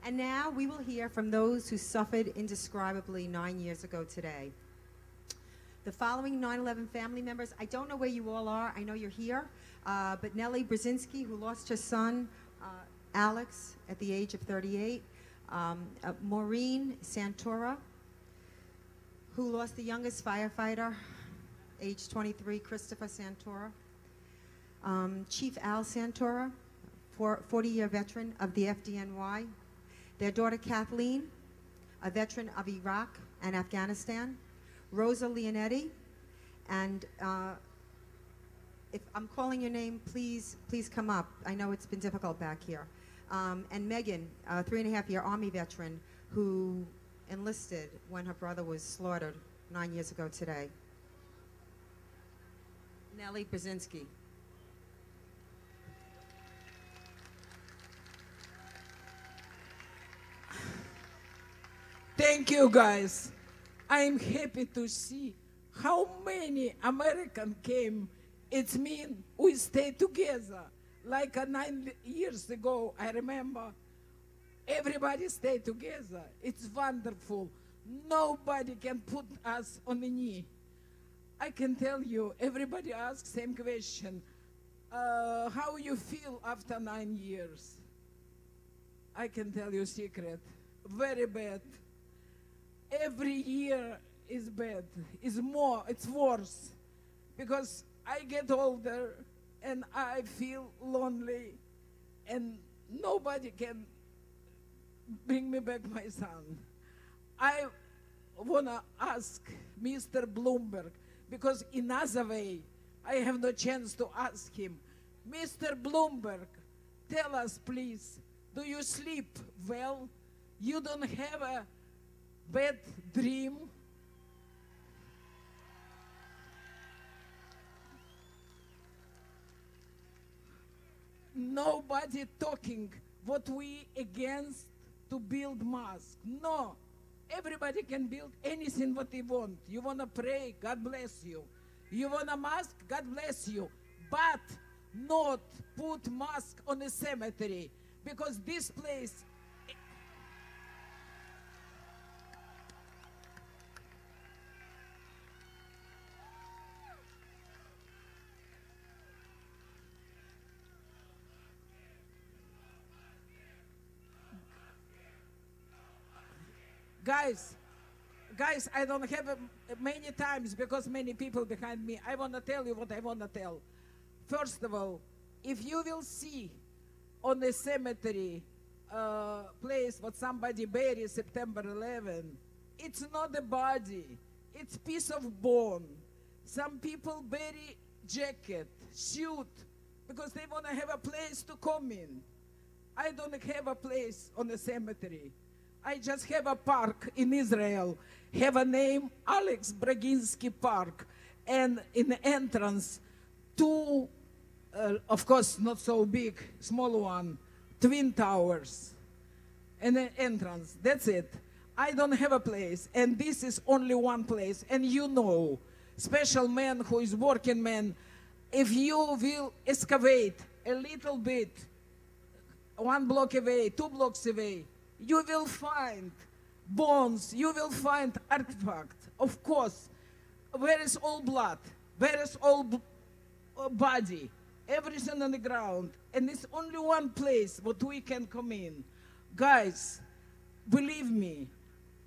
And now we will hear from those who suffered indescribably 9 years ago today. The following 9/11 family members, I don't know where you all are. I know you're here. But Nelly Braginskaya, who lost her son, Alex, at the age of 38. Maureen Santora, who lost the youngest firefighter, age 23, Christopher Santora. Chief Al Santora, 40-year veteran of the FDNY. Their daughter Kathleen, a veteran of Iraq and Afghanistan. Rosa Leonetti, and if I'm calling your name, please come up. I know it's been difficult back here. And Megan, a 3.5-year Army veteran who enlisted when her brother was slaughtered 9 years ago today. Nelly Braginskaya. Thank you, guys. I'm happy to see how many Americans came. It means we stay together. Like 9 years ago, I remember, everybody stayed together. It's wonderful. Nobody can put us on the knee. I can tell you, everybody asks same question. How you feel after 9 years? I can tell you a secret. Very bad. Every year is bad. It's worse. Because I get older and I feel lonely and nobody can bring me back my son. I wanna ask Mr. Bloomberg, because in other way, I have no chance to ask him. Mr. Bloomberg, tell us please, do you sleep well? You don't have a bad dream? Nobody talking what we against to build mosque. No, everybody can build anything what they want. You want to pray, God bless you. You want a mosque, God bless you. But not put mosque on a cemetery, because this place. Guys, I don't have many times because many people behind me. I want to tell you what I want to tell. First of all, if you will see on the cemetery place what somebody buried September 11, it's not a body, it's piece of bone. Some people bury jacket, suit, because they want to have a place to come in. I don't have a place on the cemetery. I just have a park in Israel, have a name, Alex Braginskaya Park, and in the entrance, two, of course not so big, small one, twin towers, and an entrance, that's it. I don't have a place, and this is only one place, and you know, special man who is working man, if you will excavate a little bit, 1 block away, 2 blocks away, you will find bones, you will find artifacts. Of course, where is all blood? Where is all body? Everything on the ground. And it's only one place what we can come in. Guys, believe me,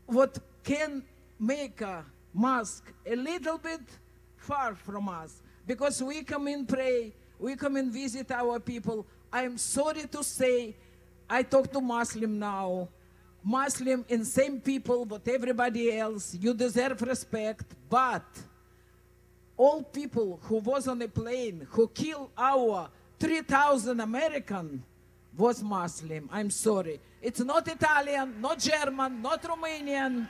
what can make a mosque a little bit far from us, because we come in pray, we come and visit our people. I'm sorry to say, I talk to Muslim now. Muslim and same people, but everybody else, you deserve respect, but all people who was on a plane, who killed our 3,000 American, was Muslim. I'm sorry. It's not Italian, not German, not Romanian.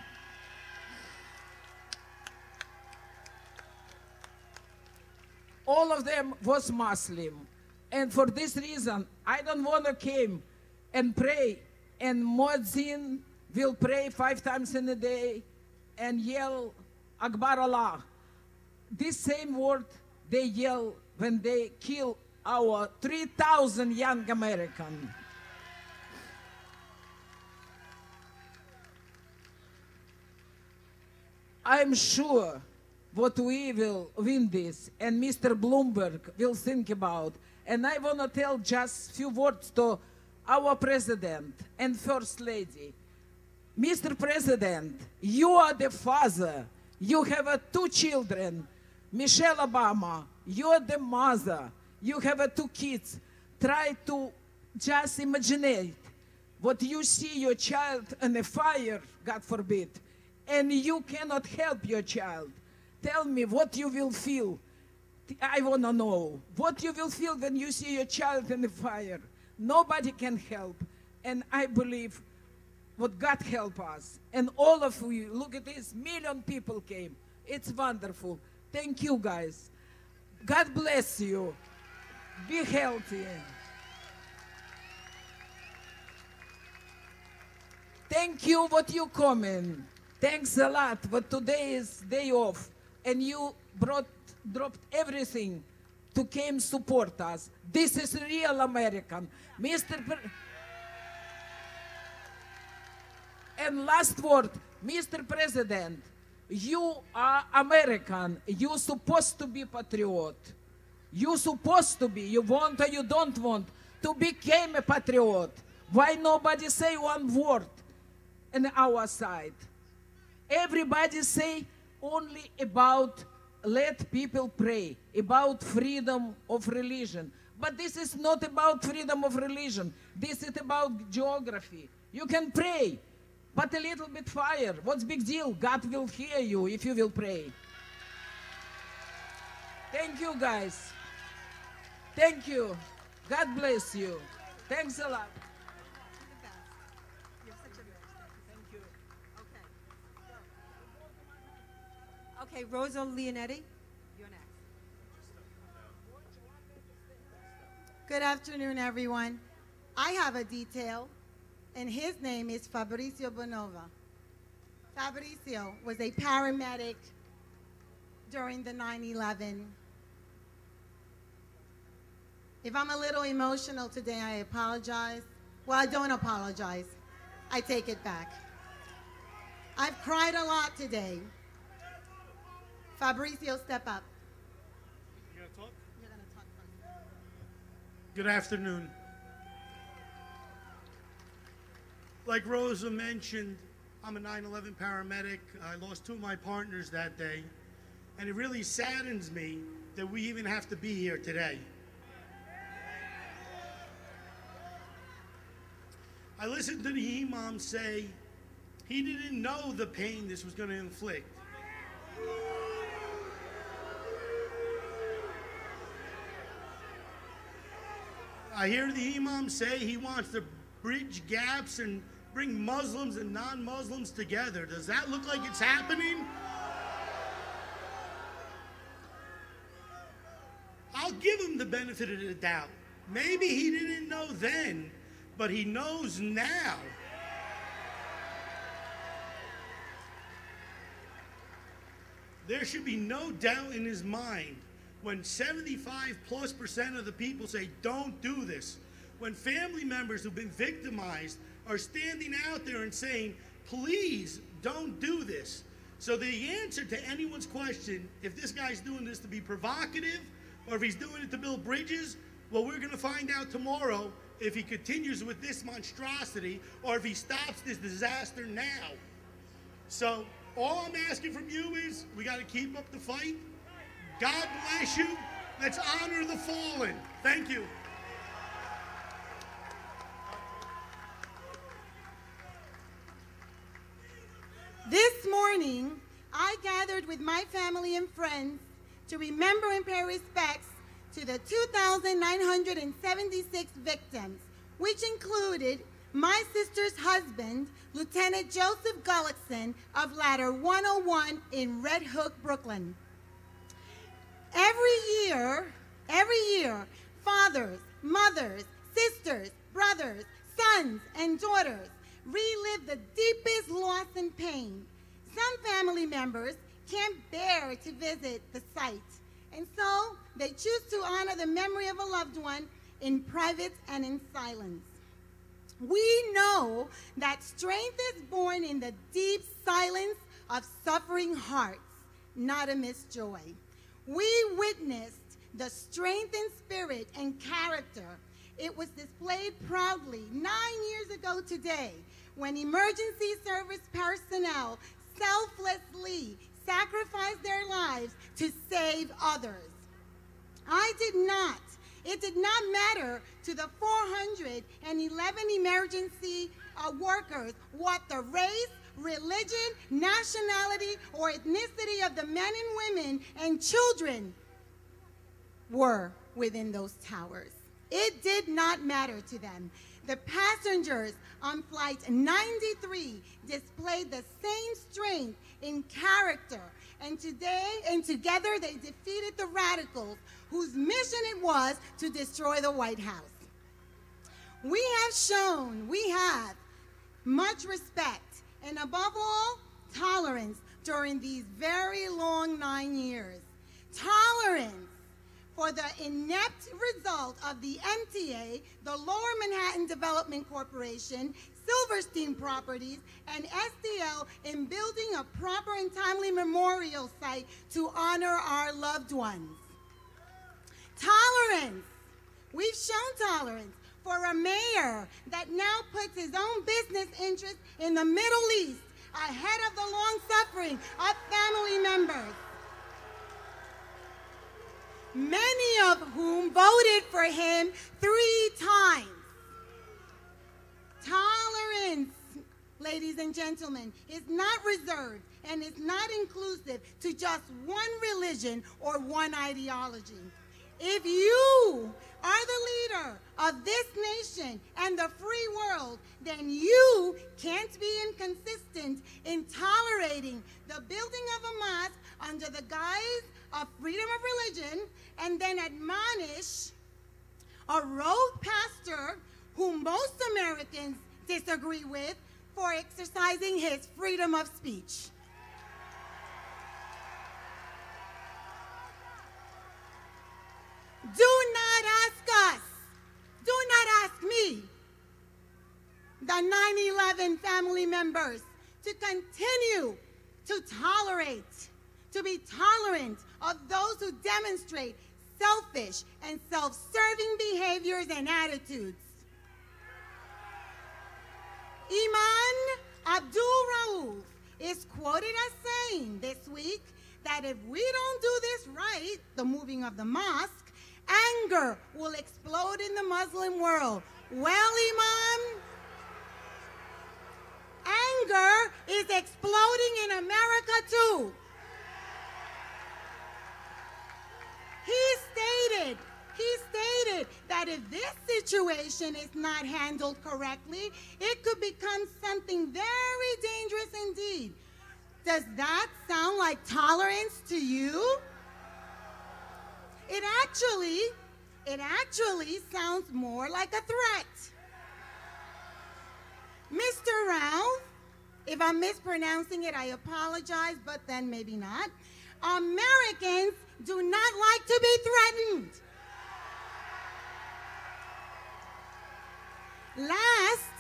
All of them was Muslim. And for this reason, I don't want to come and pray, and Muezzin will pray 5 times in a day and yell Akbar Allah. This same word they yell when they kill our 3,000 young Americans. I'm sure what we will win this, and Mr. Bloomberg will think about. And I want to tell just few words to our president and first lady. Mr. President, you are the father. You have two children. Michelle Obama, you are the mother. You have two kids. Try to just imagine what you see your child in a fire, God forbid, and you cannot help your child. Tell me what you will feel. I want to know what you will feel when you see your child in the fire. Nobody can help. And I believe what God help us. And all of you, look at this, million people came. It's wonderful. Thank you, guys. God bless you. Be healthy. Thank you what you coming. Thanks a lot. But today is day off. And you dropped everything to came support us. This is real American. And last word, Mr. President, you are American. You're supposed to be patriot. You're supposed to be. You want or you don't want to become a patriot. Why nobody say one word on our side? Everybody say only about let people pray, about freedom of religion. But this is not about freedom of religion. This is about geography. You can pray, but a little bit fire. What's big deal? God will hear you if you will pray. Thank you, guys. Thank you. God bless you. Thanks a lot. Thank you. Okay, Rosa Leonetti, you're next. Good afternoon, everyone. I have a detail, and his name is Fabrizio Bivona. Fabrizio was a paramedic during the 9/11. If I'm a little emotional today, I apologize. Well, I don't apologize. I take it back. I've cried a lot today. Fabrizio, step up. You gonna talk? You're gonna talk first. Good afternoon. Like Rosa mentioned, I'm a 9/11 paramedic. I lost two of my partners that day, and it really saddens me that we even have to be here today. I listened to the imam say he didn't know the pain this was going to inflict. I hear the imam say he wants to bridge gaps and bring Muslims and non-Muslims together. Does that look like it's happening? I'll give him the benefit of the doubt. Maybe he didn't know then, but he knows now. There should be no doubt in his mind when 75+% of the people say, don't do this. When family members who've been victimized are standing out there and saying, please don't do this. So the answer to anyone's question, if this guy's doing this to be provocative or if he's doing it to build bridges, well, we're gonna find out tomorrow if he continues with this monstrosity or if he stops this disaster now. So all I'm asking from you is we got to keep up the fight. God bless you. Let's honor the fallen. Thank you. This morning, I gathered with my family and friends to remember and pay respects to the 2,976 victims, which included my sister's husband, Lieutenant Joseph Gullickson of Ladder 101 in Red Hook, Brooklyn. Every year, fathers, mothers, sisters, brothers, sons, and daughters relive the deepest loss and pain. Some family members can't bear to visit the site, and so they choose to honor the memory of a loved one in private and in silence. We know that strength is born in the deep silence of suffering hearts, not amidst joy. We witnessed the strength in spirit and character. It was displayed proudly 9 years ago today when emergency service personnel selflessly sacrificed their lives to save others. It did not matter to the 411 emergency workers what the race, religion, nationality, or ethnicity of the men and women and children were within those towers. It did not matter to them. The passengers on Flight 93 displayed the same strength in character, and together they defeated the radicals whose mission it was to destroy the White House. We have much respect, and above all, tolerance during these very long 9 years. Tolerance for the inept result of the MTA, the Lower Manhattan Development Corporation, Silverstein Properties, and SDL in building a proper and timely memorial site to honor our loved ones. Tolerance. We've shown tolerance for a mayor that now puts his own business interests in the Middle East ahead of the long suffering of family members, many of whom voted for him 3 times. Tolerance, ladies and gentlemen, is not reserved and is not inclusive to just one religion or one ideology. If you are the leader of this nation and the free world, then you can't be inconsistent in tolerating the building of a mosque under the guise of freedom of religion and then admonish a rogue pastor whom most Americans disagree with for exercising his freedom of speech. Do not ask us, do not ask me, the 9/11 family members, to continue to tolerate, to be tolerant of those who demonstrate selfish and self-serving behaviors and attitudes. Imam Abdul Rauf is quoted as saying this week that if we don't do this right, the moving of the mosque, anger will explode in the Muslim world. Well, Imam, anger is exploding in America too. He stated that if this situation is not handled correctly, it could become something very dangerous indeed. Does that sound like tolerance to you? It actually sounds more like a threat. Mr. Ralph, if I'm mispronouncing it, I apologize, but then maybe not. Americans do not like to be threatened. Last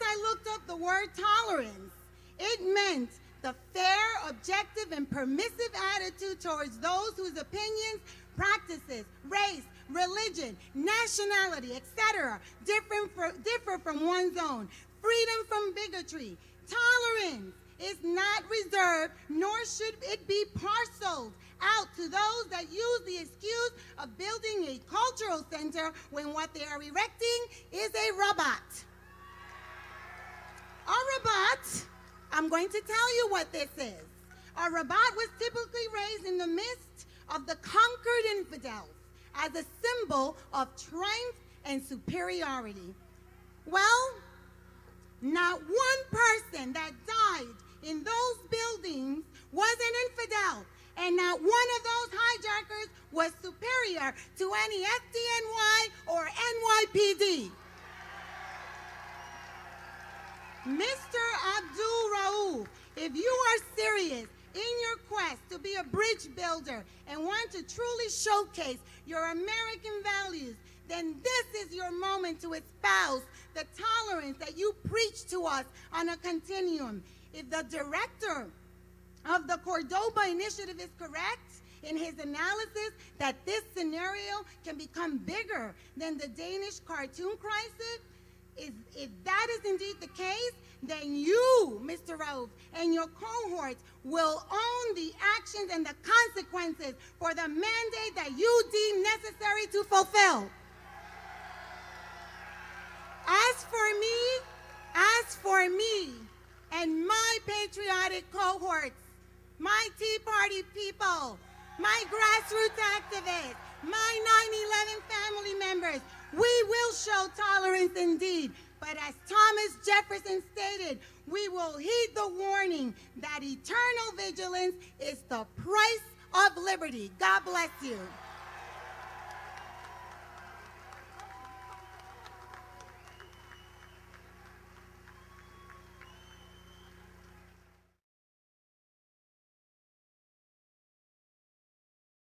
I looked up the word tolerance. It meant the fair, objective, and permissive attitude towards those whose opinions, practices, race, religion, nationality, etc. differ from one's own. Freedom from bigotry. Tolerance is not reserved, nor should it be parceled out to those that use the excuse of building a cultural center when what they are erecting is a rabat. A rabat, I'm going to tell you what this is. A rabat was typically raised in the midst of the conquered infidels as a symbol of triumph and superiority. Well, not one person that died in those buildings was an infidel, and not one of those hijackers was superior to any FDNY or NYPD. Mr. Abdul Rauf, if you are serious in your quest to be a bridge builder and want to truly showcase your American values, then this is your moment to espouse the tolerance that you preach to us on a continuum. If the director of the Cordoba Initiative is correct in his analysis that this scenario can become bigger than the Danish cartoon crisis, if that is indeed the case, then you, Mr. Rove, and your cohorts will own the actions and the consequences for the mandate that you deem necessary to fulfill. As for me and my patriotic cohorts, my Tea Party people, my grassroots activists, my 9/11 family members, we will show tolerance indeed. But as Thomas Jefferson stated, we will heed the warning that eternal vigilance is the price of liberty. God bless you.